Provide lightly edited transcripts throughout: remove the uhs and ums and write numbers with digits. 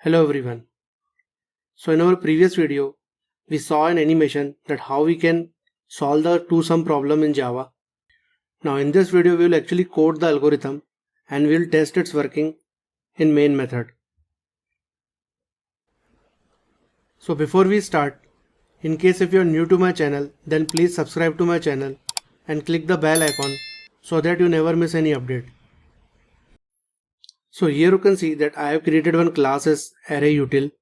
Hello everyone. So in our previous video, we saw an animation that how we can solve the two-sum problem in Java. Now in this video, we will actually code the algorithm and we will test its working in main method. So before we start, in case if you are new to my channel, then please subscribe to my channel and click the bell icon so that you never miss any update. So here you can see that I have created one class as ArrayUtil.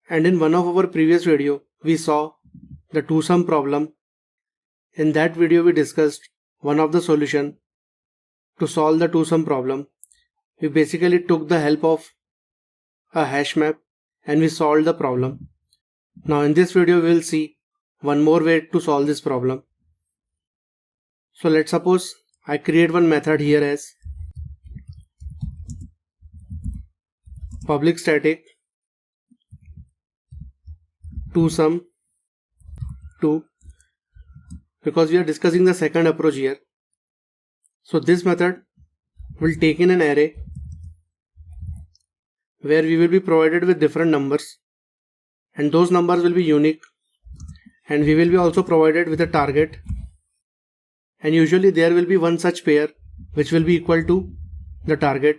And in one of our previous video, we saw the two-sum problem. In that video, we discussed one of the solution to solve the two-sum problem. We basically took the help of a hash map and we solved the problem. Now in this video, we will see one more way to solve this problem. So let's suppose I create one method here as public static two-sum 2, because we are discussing the second approach here. So this method will take in an array where we will be provided with different numbers, and those numbers will be unique, and we will be also provided with a target, and usually there will be one such pair which will be equal to the target.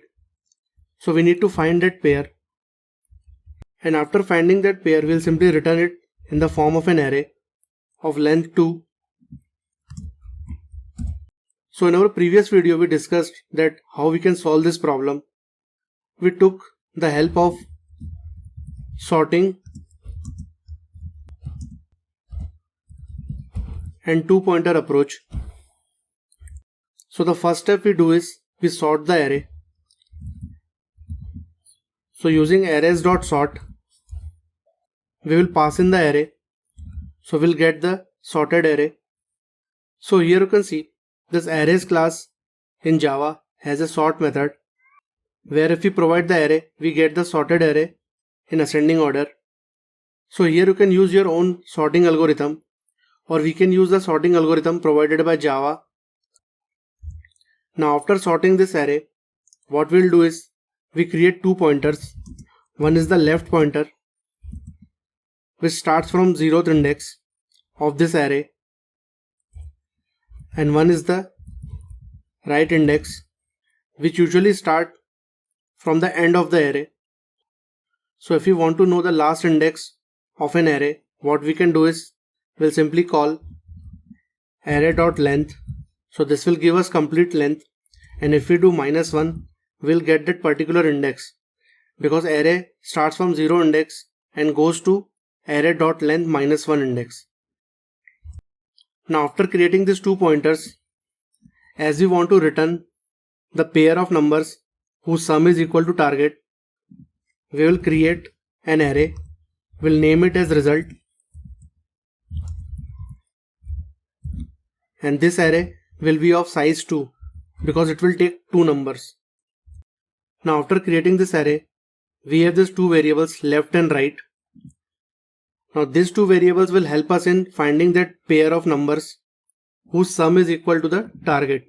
So we need to find that pair, and after finding that pair, we will simply return it in the form of an array of length 2. So in our previous video, we discussed that how we can solve this problem. We took the help of sorting and two-pointer approach. So the first step we do is we sort the array. So using arrays.sort, we will pass in the array. So we'll get the sorted array. So here you can see this arrays class in Java has a sort method where if we provide the array, we get the sorted array in ascending order. So here you can use your own sorting algorithm, or we can use the sorting algorithm provided by Java. Now after sorting this array, what we'll do is we create two pointers. One is the left pointer, which starts from 0th index of this array, and one is the right index, which usually start from the end of the array. So if you want to know the last index of an array, what we can do is we'll simply call array.length. So this will give us complete length, and if we do -1, we'll get that particular index, because array starts from 0 index and goes to array.length -1 index. Now after creating these two pointers, as we want to return the pair of numbers whose sum is equal to target, we will create an array. We'll name it as result, and this array will be of size 2 because it will take two numbers. Now after creating this array, we have these two variables left and right. Now these two variables will help us in finding that pair of numbers whose sum is equal to the target.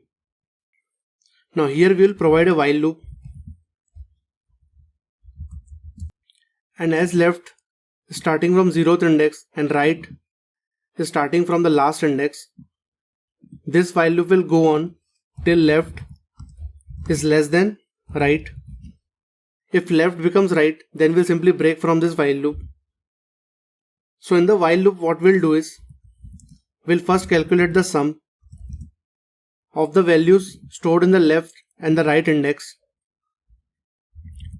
Now here we will provide a while loop, and as left is starting from 0th index and right is starting from the last index, this while loop will go on till left is less than right. If left becomes right, then we'll simply break from this while loop. So in the while loop, what we'll do is we'll first calculate the sum of the values stored in the left and the right index.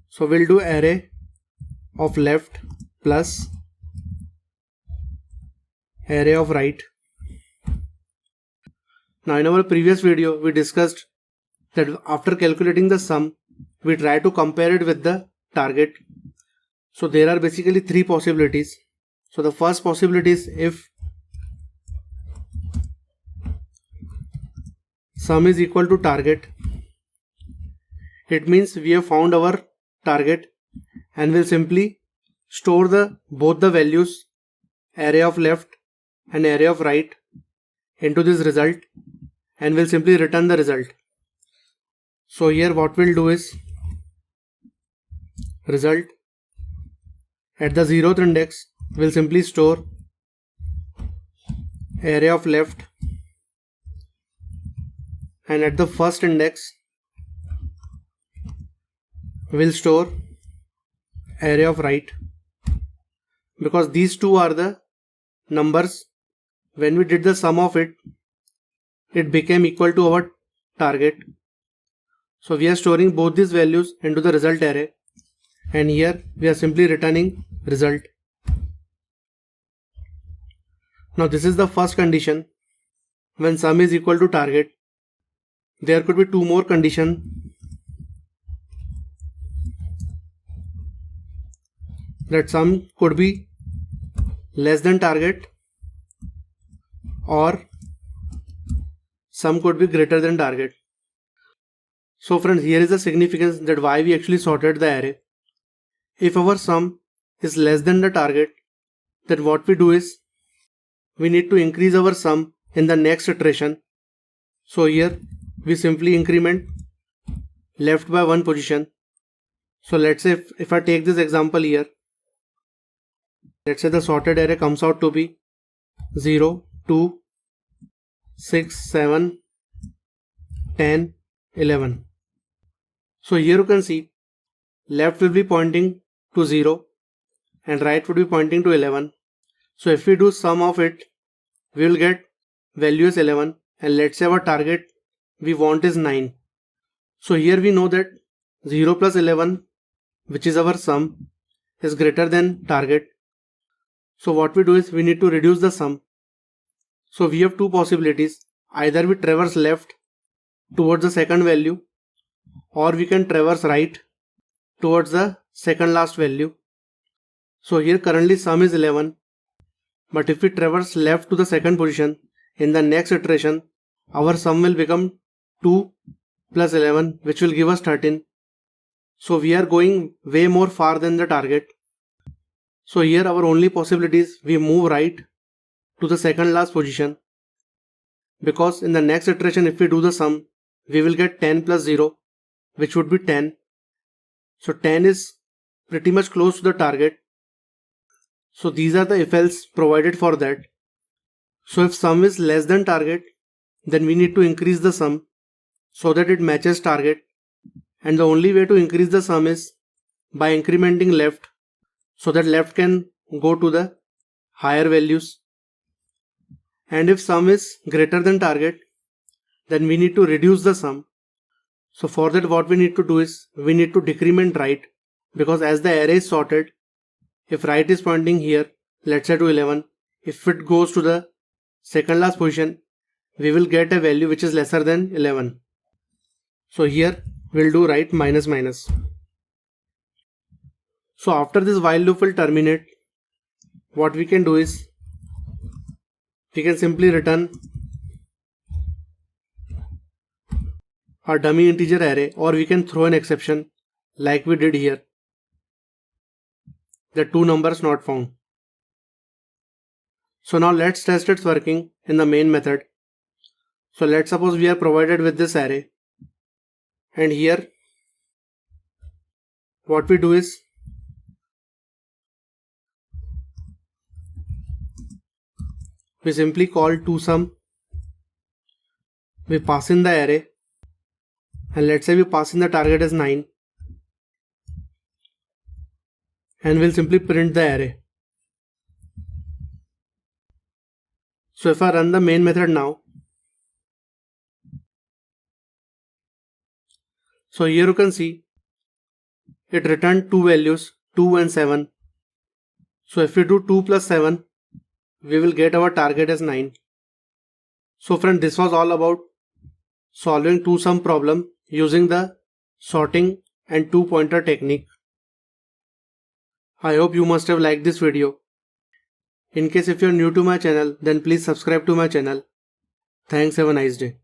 So we'll do array of left plus array of right. Now in our previous video, we discussed that after calculating the sum, we try to compare it with the target. So there are basically three possibilities. So the first possibility is if sum is equal to target, it means we have found our target, and we'll simply store both the values array of left and array of right into this result, and we'll simply return the result. So here what we'll do is result. At the 0th index, we'll simply store array of left, and at the first index, we'll store array of right, because these two are the numbers. When we did the sum of it, it became equal to our target. So we are storing both these values into the result array, and here we are simply returning result. Now this is the first condition. When sum is equal to target, there could be two more conditions. That sum could be less than target or sum could be greater than target. So friends, here is the significance that why we actually sorted the array. If our sum is less than the target, then what we do is we need to increase our sum in the next iteration. So here we simply increment left by one position. So let's say if I take this example here, let's say the sorted array comes out to be 0, 2, 6, 7, 10, 11. So here you can see left will be pointing to 0 and right would be pointing to 11. So if we do sum of it, we will get value is 11, and let's say our target we want is 9. So here we know that 0 plus 11, which is our sum, is greater than target. So what we do is we need to reduce the sum. So we have two possibilities. Either we traverse left towards the second value, or we can traverse right towards the second last value. So here currently sum is 11, but if we traverse left to the second position, in the next iteration our sum will become 2 plus 11, which will give us 13. So we are going way more far than the target. So here our only possibility is we move right to the second last position, because in the next iteration if we do the sum, we will get 10 plus 0, which would be 10. So 10 is pretty much close to the target. So these are the if else provided for that. So if sum is less than target, then we need to increase the sum so that it matches target, and the only way to increase the sum is by incrementing left, so that left can go to the higher values. And if sum is greater than target, then we need to reduce the sum. So for that what we need to do is we need to decrement right, because as the array is sorted, if right is pointing here, let's say to 11, if it goes to the second last position, we will get a value which is lesser than 11. So here we'll do right minus minus. So after this while loop will terminate, what we can do is we can simply return our dummy integer array, or we can throw an exception like we did here, the two numbers not found. So now let's test its working in the main method. So let's suppose we are provided with this array, and here what we do is we simply call toSum, we pass in the array, and let's say we pass in the target as 9, and we'll simply print the array. So if I run the main method now, so here you can see it returned two values, 2 and 7. So if we do 2 plus 7, we will get our target as 9. So friend, this was all about solving toSum problem using the sorting and two pointer technique. I hope you must have liked this video. In case if you are new to my channel, then please subscribe to my channel. Thanks, have a nice day.